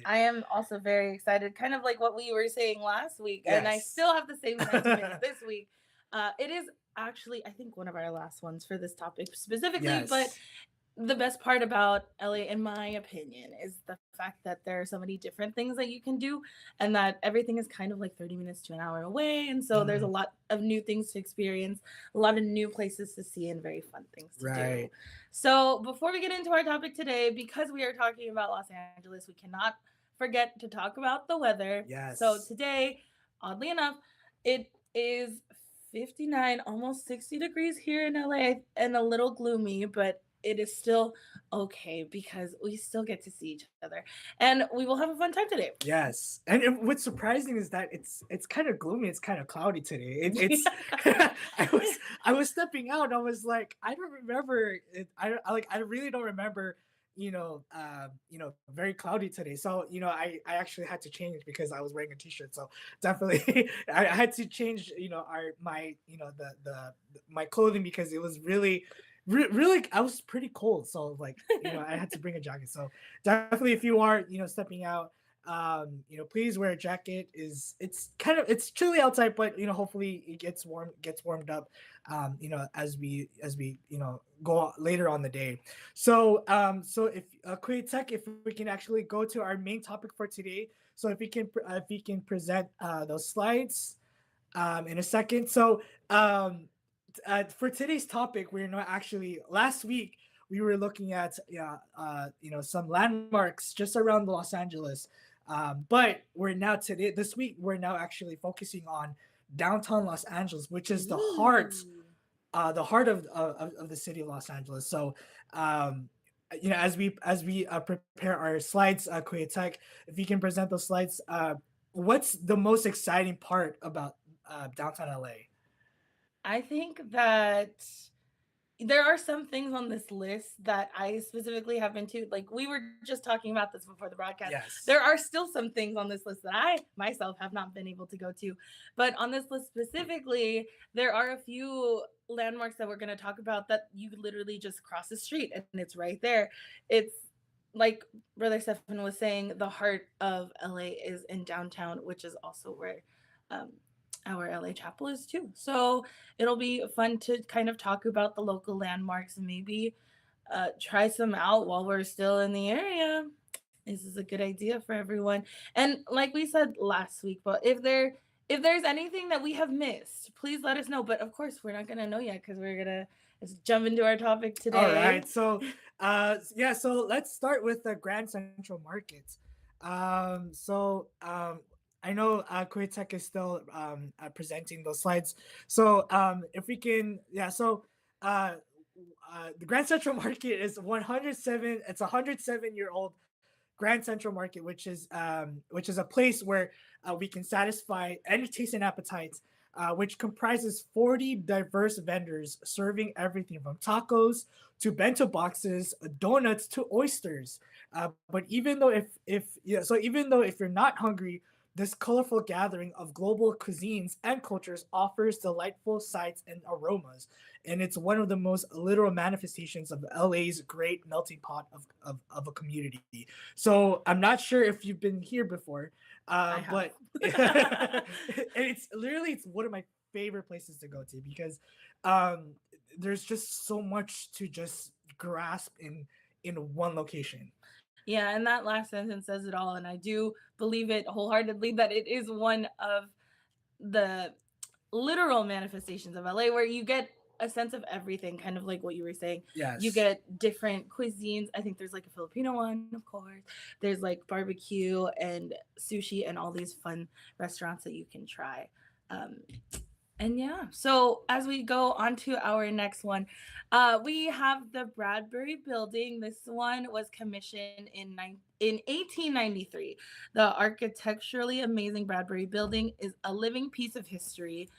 I am also very excited, kind of like what we were saying last week, and I Yes. still have the same sentiment this week. It is actually, I think, one of our last ones for this topic specifically, but Yes. the best part about LA, in my opinion, is the fact that there are so many different things that you can do, and that everything is kind of like 30 minutes to an hour away. And so there's a Mhm. lot of new things to experience, a lot of new places to see, and very fun things to do. Right. So before we get into our topic today, because we are talking about Los Angeles, we cannot forget to talk about the weather. So Yes. today, oddly enough, it is 59, almost 60 degrees here in LA and a little gloomy, but it is still okay because we still get to see each other and we will have a fun time today. Yes, and what's surprising is that it's kind of gloomy. It's kind of cloudy today. It's I was stepping out. I was like, I don't remember it. I really don't remember. Very cloudy today. So I actually had to change because I was wearing a t-shirt. So definitely, I had to change. Our my the my clothing because it was really I was pretty cold. So like I had to bring a jacket. So definitely if you are stepping out, please wear a jacket. It's chilly outside, but hopefully it gets warmed up as we go later on the day. So if Kuwait Tech, if we can actually go to our main topic for today. So if we can present those slides in a second. For today's topic, we're not actually. Last week we were looking at some landmarks just around Los Angeles, but we're now today this week we're now actually focusing on downtown Los Angeles, which is Ooh. the heart of the city of Los Angeles. So. As we prepare our slides, Kuya Tech, if you can present those slides, what's the most exciting part about downtown LA? I think that there are some things on this list that I specifically have been to. Like we were just talking about this before the broadcast. Yes. There are still some things on this list that I myself have not been able to go to. But on this list specifically, there are a few landmarks that we're going to talk about that you literally just cross the street and it's right there. It's like Brother Stefan was saying, the heart of LA is in downtown, which is also where um, our LA chapel is too. So it'll be fun to kind of talk about the local landmarks and maybe try some out while we're still in the area. This is a good idea for everyone. And like we said last week, but if there's anything that we have missed, please let us know. But of course, we're not gonna know yet because we're gonna just jump into our topic All today. right. So let's start with the Grand Central Market. I know Kuwait Tech is still presenting those slides. If we can, yeah. The Grand Central Market is 107. It's a 107-year-old Grand Central Market, which is a place where we can satisfy any taste and appetites, which comprises 40 diverse vendors serving everything from tacos to bento boxes, donuts to oysters. But even though if yeah, so even though if you're not hungry, this colorful gathering of global cuisines and cultures offers delightful sights and aromas, and it's one of the most literal manifestations of LA's great melting pot of a community. So I'm not sure if you've been here before, I have. but it's one of my favorite places to go to because um, there's just so much to just grasp in one location. Yeah, and that last sentence says it all. And I do believe it wholeheartedly that it is one of the literal manifestations of LA where you get a sense of everything, kind of like what you were saying. You Yes. get different cuisines. I think there's like a Filipino one, of course. There's like barbecue and sushi and all these fun restaurants that you can try. Um, and yeah, so as we go on to our next one, we have the Bradbury Building. This one was commissioned in 1893. The architecturally amazing Bradbury Building is a living piece of history,